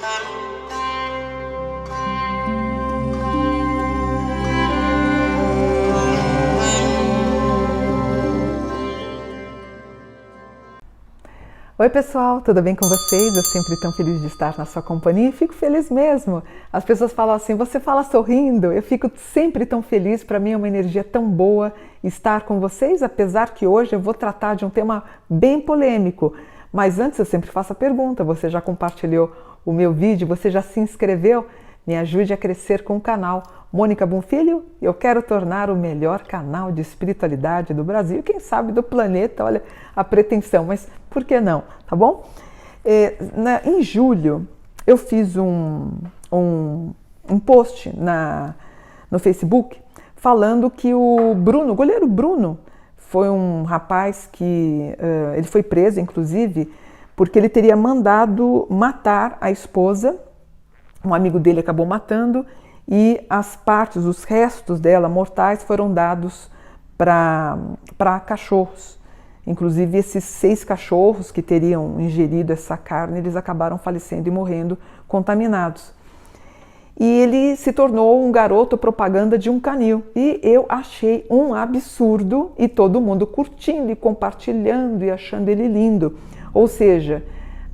Oi pessoal, tudo bem com vocês? Eu sempre tão feliz de estar na sua companhia e fico feliz mesmo. As pessoas falam assim, você fala sorrindo, eu fico sempre tão feliz, para mim é uma energia tão boa estar com vocês, apesar que hoje eu vou tratar de um tema bem polêmico. Mas antes eu sempre faço a pergunta, você já compartilhou o meu vídeo, você já se inscreveu? Me ajude a crescer com o canal Mônica Bonfilho. Eu quero tornar o melhor canal de espiritualidade do Brasil e quem sabe do planeta, olha a pretensão, mas por que não, tá bom? Em julho eu fiz um post no Facebook falando que o goleiro Bruno, foi um rapaz que ele foi preso inclusive porque ele teria mandado matar a esposa. Um amigo dele acabou matando e as partes, os restos dela, mortais, foram dados para cachorros. Inclusive esses 6 cachorros que teriam ingerido essa carne, eles acabaram falecendo e morrendo contaminados. E ele se tornou um garoto propaganda de um canil. E eu achei um absurdo e todo mundo curtindo e compartilhando e achando ele lindo. Ou seja,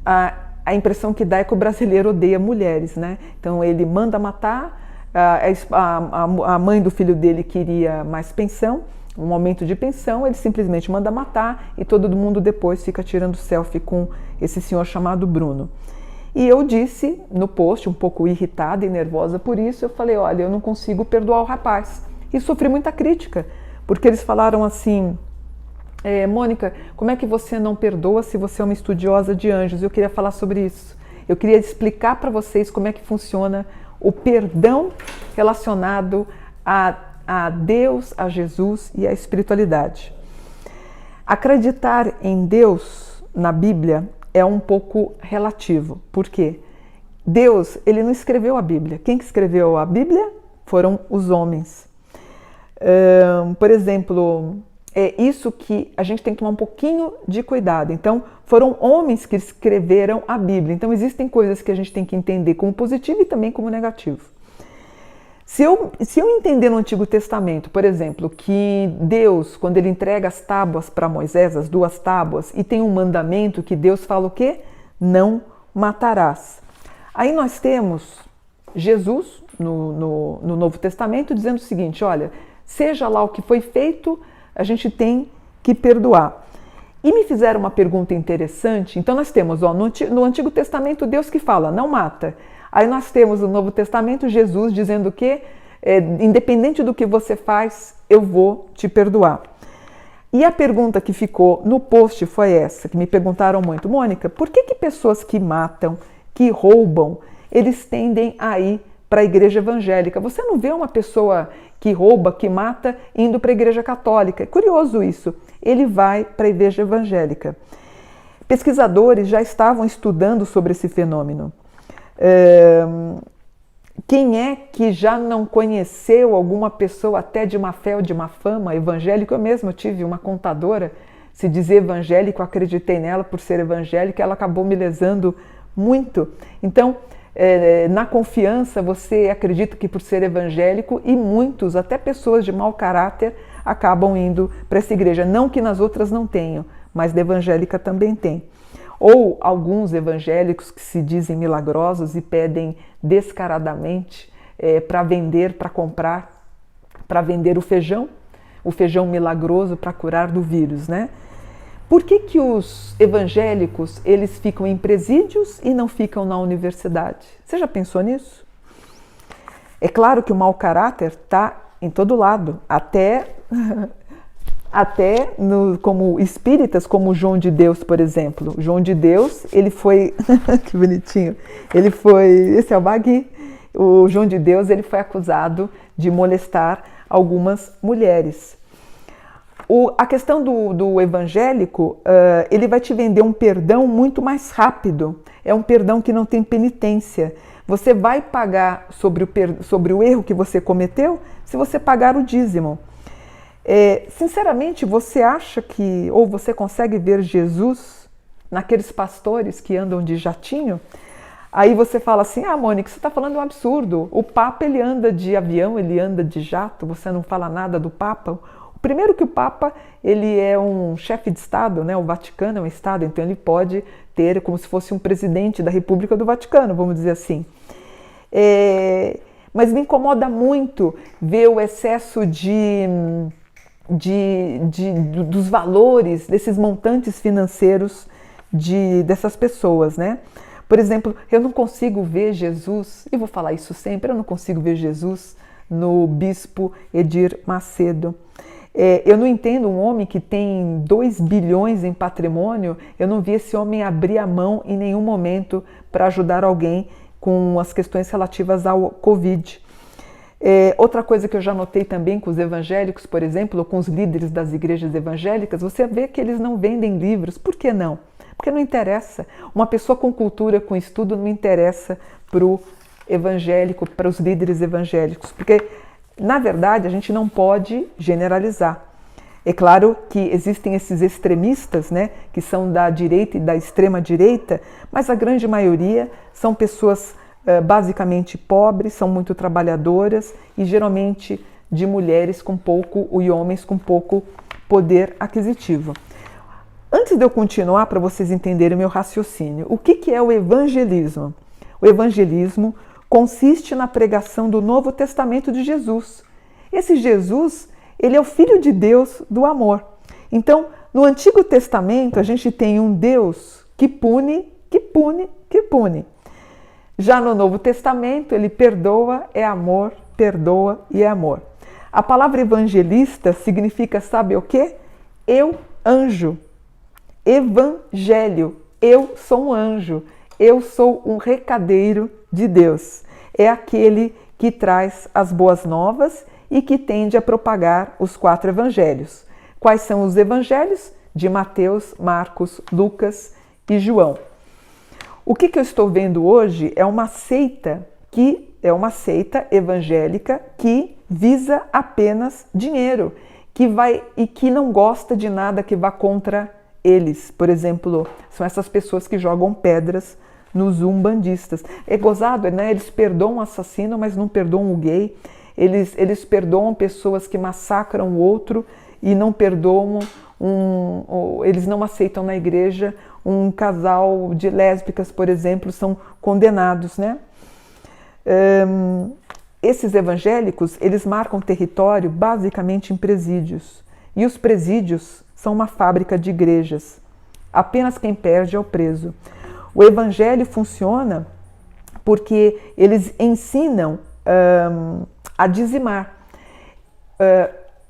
a impressão que dá é que o brasileiro odeia mulheres, né? Então ele manda matar, a mãe do filho dele queria mais pensão, um aumento de pensão, ele simplesmente manda matar e todo mundo depois fica tirando selfie com esse senhor chamado Bruno. E eu disse no post, um pouco irritada e nervosa por isso, eu falei, olha, eu não consigo perdoar o rapaz. E sofri muita crítica, porque eles falaram assim, Mônica, como é que você não perdoa se você é uma estudiosa de anjos? Eu queria falar sobre isso. Eu queria explicar para vocês como é que funciona o perdão relacionado a Deus, a Jesus e a espiritualidade. Acreditar em Deus na Bíblia é um pouco relativo. Por quê? Deus, ele não escreveu a Bíblia. Quem que escreveu a Bíblia foram os homens. Por exemplo, é isso que a gente tem que tomar um pouquinho de cuidado. Então, foram homens que escreveram a Bíblia. Então, existem coisas que a gente tem que entender como positivo e também como negativo. Se eu entender no Antigo Testamento, por exemplo, que Deus, quando ele entrega as tábuas para Moisés, as 2 tábuas, e tem um mandamento que Deus fala o quê? Não matarás. Aí nós temos Jesus, no Novo Testamento, dizendo o seguinte, olha, seja lá o que foi feito, a gente tem que perdoar. E me fizeram uma pergunta interessante. Então nós temos no Antigo Testamento Deus que fala, não mata. Aí nós temos no Novo Testamento Jesus dizendo que independente do que você faz, eu vou te perdoar. E a pergunta que ficou no post foi essa, que me perguntaram muito, Mônica, por que pessoas que matam, que roubam, eles tendem a ir para a igreja evangélica? Você não vê uma pessoa que rouba, que mata, indo para a igreja católica. É curioso isso. Ele vai para a igreja evangélica. Pesquisadores já estavam estudando sobre esse fenômeno. Quem é que já não conheceu alguma pessoa até de má fé ou de má fama, evangélico? Eu mesma tive uma contadora, se dizer evangélico, acreditei nela por ser evangélica, ela acabou me lesando muito. Então, na confiança, você acredita que por ser evangélico e muitos, até pessoas de mau caráter, acabam indo para essa igreja. Não que nas outras não tenham, mas da evangélica também tem. Ou alguns evangélicos que se dizem milagrosos e pedem descaradamente para vender, para comprar, para vender o feijão milagroso para curar do vírus, né? Por que os evangélicos, eles ficam em presídios e não ficam na universidade? Você já pensou nisso? É claro que o mau caráter está em todo lado, até como espíritas, como o João de Deus, por exemplo. O João de Deus, ele foi, que bonitinho, esse é o Bagui, o João de Deus, ele foi acusado de molestar algumas mulheres. A questão do evangélico, ele vai te vender um perdão muito mais rápido, é um perdão que não tem penitência. Você vai pagar sobre o erro que você cometeu se você pagar o dízimo. Sinceramente, você acha que, ou você consegue ver Jesus naqueles pastores que andam de jatinho? Aí você fala assim, Mônica, você está falando um absurdo. O Papa, ele anda de avião, ele anda de jato, você não fala nada do Papa. Primeiro que o Papa, ele é um chefe de Estado, né? O Vaticano é um Estado, então ele pode ter como se fosse um presidente da República do Vaticano, vamos dizer assim. Mas me incomoda muito ver o excesso dos valores, desses montantes financeiros dessas pessoas, né? Por exemplo, eu não consigo ver Jesus, e vou falar isso sempre, eu não consigo ver Jesus no bispo Edir Macedo. Eu não entendo um homem que tem 2 bilhões em patrimônio, eu não vi esse homem abrir a mão em nenhum momento para ajudar alguém com as questões relativas ao Covid. Outra coisa que eu já notei também com os evangélicos, por exemplo, ou com os líderes das igrejas evangélicas, você vê que eles não vendem livros. Por que não? Porque não interessa. Uma pessoa com cultura, com estudo, não interessa para o evangélico, para os líderes evangélicos. Porque, na verdade, a gente não pode generalizar. É claro que existem esses extremistas, né, que são da direita e da extrema direita, mas a grande maioria são pessoas basicamente pobres, são muito trabalhadoras e geralmente de mulheres com pouco e homens com pouco poder aquisitivo. Antes de eu continuar, para vocês entenderem o meu raciocínio, o que é o evangelismo? O evangelismo consiste na pregação do Novo Testamento de Jesus. Esse Jesus, ele é o Filho de Deus do amor. Então, no Antigo Testamento, a gente tem um Deus que pune, que pune, que pune. Já no Novo Testamento, ele perdoa, é amor, perdoa e é amor. A palavra evangelista significa, sabe o quê? Eu, anjo. Evangelho, eu sou um anjo, eu sou um recadeiro de Deus. É aquele que traz as boas novas e que tende a propagar os 4 evangelhos. Quais são os evangelhos? De Mateus, Marcos, Lucas e João. O que eu estou vendo hoje é uma seita evangélica que visa apenas dinheiro, que não gosta de nada que vá contra eles. Por exemplo, são essas pessoas que jogam pedras nos umbandistas. É gozado, né? Eles perdoam o assassino, mas não perdoam o gay. Eles perdoam pessoas que massacram o outro e não perdoam eles não aceitam na igreja um casal de lésbicas, por exemplo, são condenados, né? Esses evangélicos, eles marcam território basicamente em presídios. E os presídios são uma fábrica de igrejas. Apenas quem perde é o preso. O evangelho funciona porque eles ensinam a dizimar.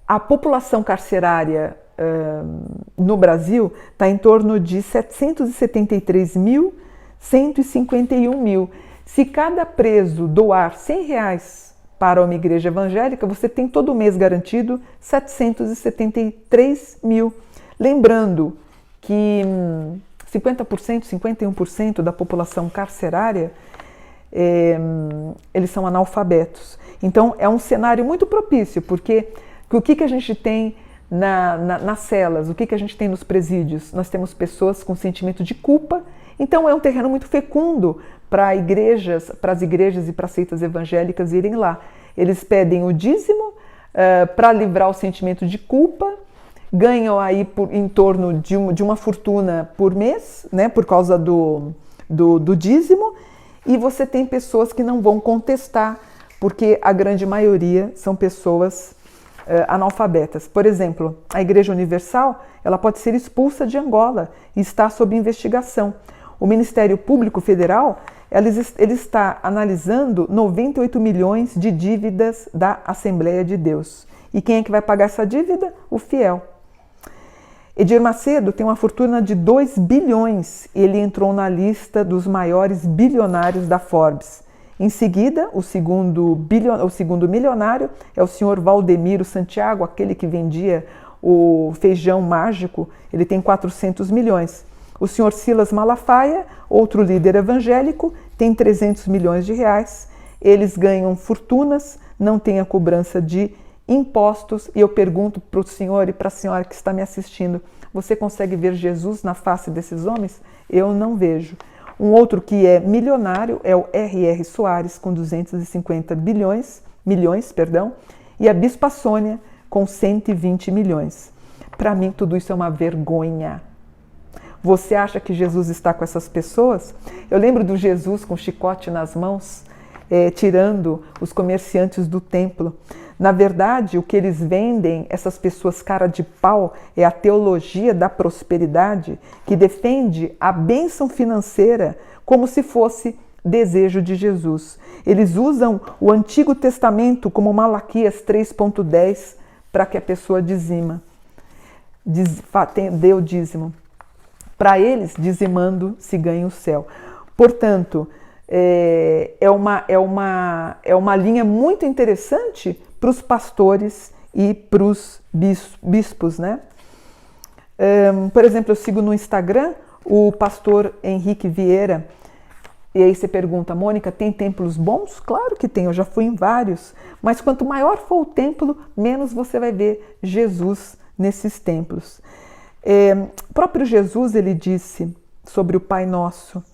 A população carcerária no Brasil está em torno de 773.151.000. Se cada preso doar R$100 para uma igreja evangélica, você tem todo mês garantido 773 mil. Lembrando que 50%, 51% da população carcerária, eles são analfabetos. Então é um cenário muito propício, porque o que a gente tem nas celas, o que a gente tem nos presídios? Nós temos pessoas com sentimento de culpa, então é um terreno muito fecundo para as igrejas e para seitas evangélicas irem lá. Eles pedem o dízimo para livrar o sentimento de culpa, ganham aí em torno de uma fortuna por mês, né, por causa do dízimo, e você tem pessoas que não vão contestar, porque a grande maioria são pessoas analfabetas. Por exemplo, a Igreja Universal, ela pode ser expulsa de Angola e está sob investigação. O Ministério Público Federal, ele está analisando 98 milhões de dívidas da Assembleia de Deus. E quem é que vai pagar essa dívida? O fiel. Edir Macedo tem uma fortuna de 2 bilhões. Ele entrou na lista dos maiores bilionários da Forbes. Em seguida, o segundo milionário é o senhor Valdemiro Santiago, aquele que vendia o feijão mágico, ele tem 400 milhões. O senhor Silas Malafaia, outro líder evangélico, tem 300 milhões de reais. Eles ganham fortunas, não têm a cobrança de impostos. E eu pergunto para o senhor e para a senhora que está me assistindo, você consegue ver Jesus na face desses homens? Eu não vejo. Um outro que é milionário é o R.R. Soares, com 250 milhões, e a Bispa Sônia, com 120 milhões. Para mim, tudo isso é uma vergonha. Você acha que Jesus está com essas pessoas? Eu lembro do Jesus com chicote nas mãos, tirando os comerciantes do templo. Na verdade, o que eles vendem, essas pessoas cara de pau, é a teologia da prosperidade, que defende a bênção financeira como se fosse desejo de Jesus. Eles usam o Antigo Testamento como Malaquias 3.10 para que a pessoa dizima. Dê o dízimo. Para eles, dizimando se ganha o céu. Portanto, é uma linha muito interessante para os pastores e para os bispos, né? Por exemplo, eu sigo no Instagram o pastor Henrique Vieira, e aí você pergunta, Mônica, tem templos bons? Claro que tem, eu já fui em vários, mas quanto maior for o templo, menos você vai ver Jesus nesses templos. O próprio Jesus, ele disse sobre o Pai Nosso,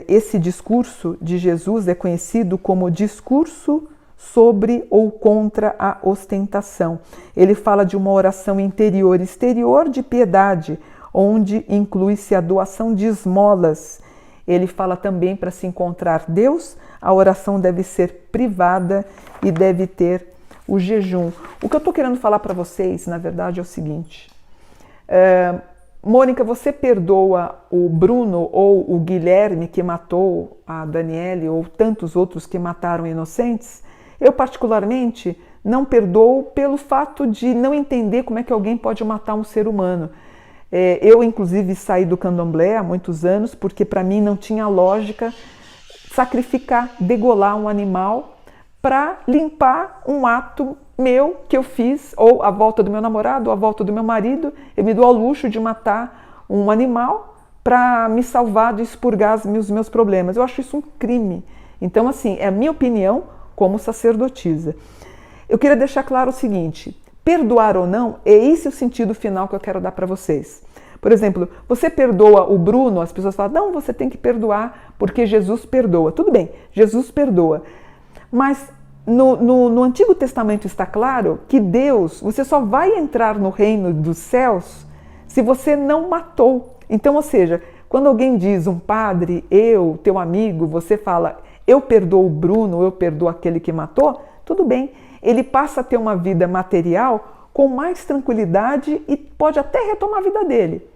esse discurso de Jesus é conhecido como discurso sobre ou contra a ostentação. Ele fala de uma oração interior e exterior de piedade, onde inclui-se a doação de esmolas. Ele fala também para se encontrar Deus, a oração deve ser privada e deve ter o jejum. O que eu estou querendo falar para vocês, na verdade, é o seguinte. Mônica, você perdoa o Bruno ou o Guilherme que matou a Daniele ou tantos outros que mataram inocentes? Eu, particularmente, não perdoo pelo fato de não entender como é que alguém pode matar um ser humano. Eu, inclusive, saí do candomblé há muitos anos porque, para mim, não tinha lógica sacrificar, degolar um animal para limpar um ato meu que eu fiz, ou a volta do meu namorado, ou a volta do meu marido. Eu me dou ao luxo de matar um animal para me salvar de expurgar os meus problemas. Eu acho isso um crime. Então, assim, é a minha opinião como sacerdotisa. Eu queria deixar claro o seguinte, perdoar ou não, é esse o sentido final que eu quero dar para vocês. Por exemplo, você perdoa o Bruno, as pessoas falam, não, você tem que perdoar porque Jesus perdoa. Tudo bem, Jesus perdoa. Mas no Antigo Testamento está claro que Deus, você só vai entrar no reino dos céus se você não matou. Então, ou seja, quando alguém diz, um padre, eu, teu amigo, você fala, eu perdoo o Bruno, eu perdoo aquele que matou, tudo bem. Ele passa a ter uma vida material com mais tranquilidade e pode até retomar a vida dele.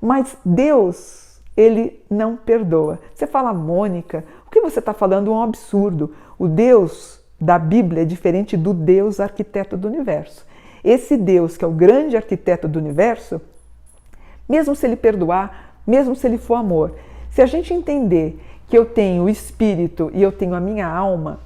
Mas Deus, ele não perdoa. Você fala, Mônica, o que você está falando é um absurdo. O Deus da Bíblia é diferente do Deus arquiteto do universo. Esse Deus, que é o grande arquiteto do universo, mesmo se ele perdoar, mesmo se ele for amor, se a gente entender que eu tenho o espírito e eu tenho a minha alma,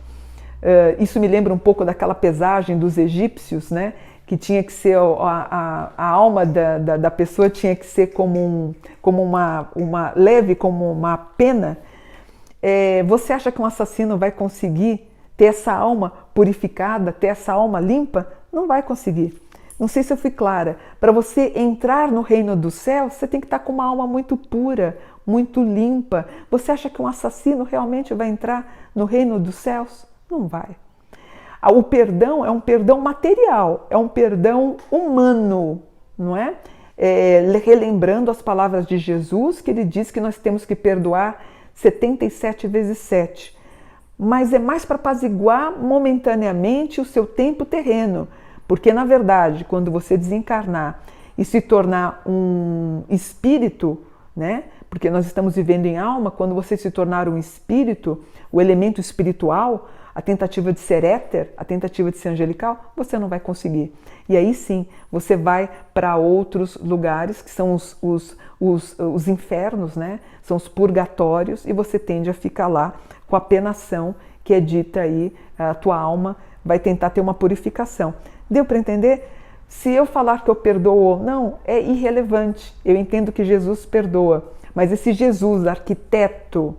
isso me lembra um pouco daquela pesagem dos egípcios, né? Que tinha que ser a alma da pessoa tinha que ser como uma leve, como uma pena. Você acha que um assassino vai conseguir ter essa alma purificada, ter essa alma limpa? Não vai conseguir. Não sei se eu fui clara. Para você entrar no reino do céu, você tem que estar com uma alma muito pura, muito limpa. Você acha que um assassino realmente vai entrar no reino dos céus? Não vai. O perdão é um perdão material, é um perdão humano, não é? Relembrando as palavras de Jesus, que ele diz que nós temos que perdoar 77 vezes 7. Mas é mais para apaziguar momentaneamente o seu tempo terreno. Porque, na verdade, quando você desencarnar e se tornar um espírito, né? Porque nós estamos vivendo em alma, quando você se tornar um espírito, o elemento espiritual, a tentativa de ser éter, a tentativa de ser angelical, você não vai conseguir. E aí sim, você vai para outros lugares, que são os infernos, né? São os purgatórios, e você tende a ficar lá com a penação que é dita aí, a tua alma vai tentar ter uma purificação. Deu para entender? Se eu falar que eu perdoo ou não, é irrelevante. Eu entendo que Jesus perdoa, mas esse Jesus, arquiteto,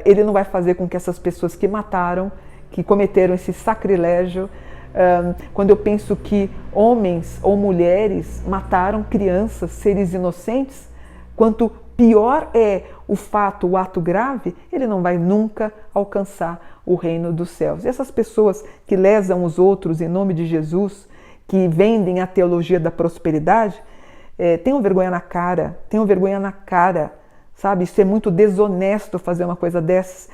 ele não vai fazer com que essas pessoas que mataram, que cometeram esse sacrilégio, quando eu penso que homens ou mulheres mataram crianças, seres inocentes, pior é o fato, o ato grave, ele não vai nunca alcançar o reino dos céus. E essas pessoas que lesam os outros em nome de Jesus, que vendem a teologia da prosperidade, tenham vergonha na cara, sabe? Isso é muito desonesto fazer uma coisa dessas,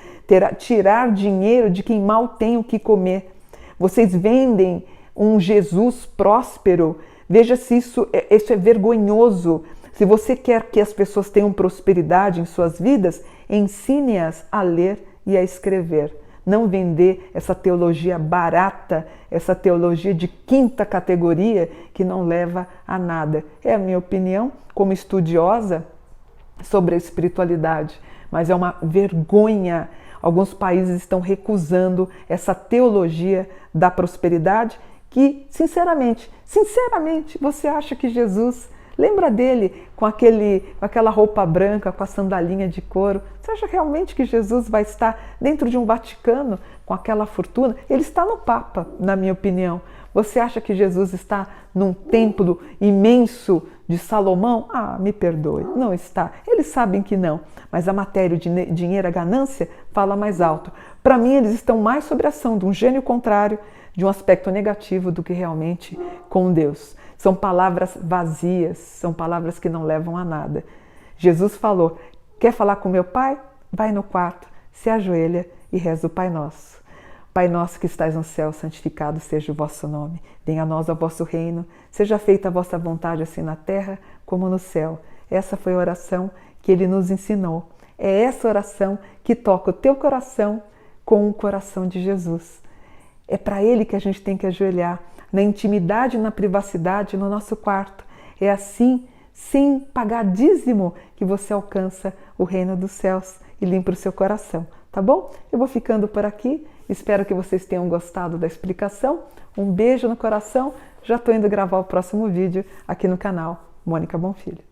tirar dinheiro de quem mal tem o que comer. Vocês vendem um Jesus próspero, veja se isso é vergonhoso. Se você quer que as pessoas tenham prosperidade em suas vidas, ensine-as a ler e a escrever. Não vender essa teologia barata, essa teologia de quinta categoria que não leva a nada. É a minha opinião como estudiosa sobre a espiritualidade, mas é uma vergonha. Alguns países estão recusando essa teologia da prosperidade que, sinceramente, você acha que Jesus, lembra dele com aquela roupa branca, com a sandalinha de couro? Você acha realmente que Jesus vai estar dentro de um Vaticano com aquela fortuna? Ele está no Papa, na minha opinião. Você acha que Jesus está num templo imenso de Salomão? Ah, me perdoe, não está. Eles sabem que não, mas a matéria, o dinheiro, a ganância, fala mais alto. Para mim, eles estão mais sob a ação de um gênio contrário, de um aspecto negativo do que realmente com Deus. São palavras vazias, são palavras que não levam a nada. Jesus falou, quer falar com meu Pai? Vai no quarto, se ajoelha e reza o Pai Nosso. Pai nosso que estais no céu, santificado seja o vosso nome. Venha a nós o vosso reino, seja feita a vossa vontade assim na terra como no céu. Essa foi a oração que ele nos ensinou. É essa oração que toca o teu coração com o coração de Jesus. É para ele que a gente tem que ajoelhar, na intimidade, na privacidade, no nosso quarto. É assim, sem pagar dízimo, que você alcança o reino dos céus e limpa o seu coração. Tá bom? Eu vou ficando por aqui. Espero que vocês tenham gostado da explicação. Um beijo no coração. Já estou indo gravar o próximo vídeo aqui no canal Mônica Bonfilho.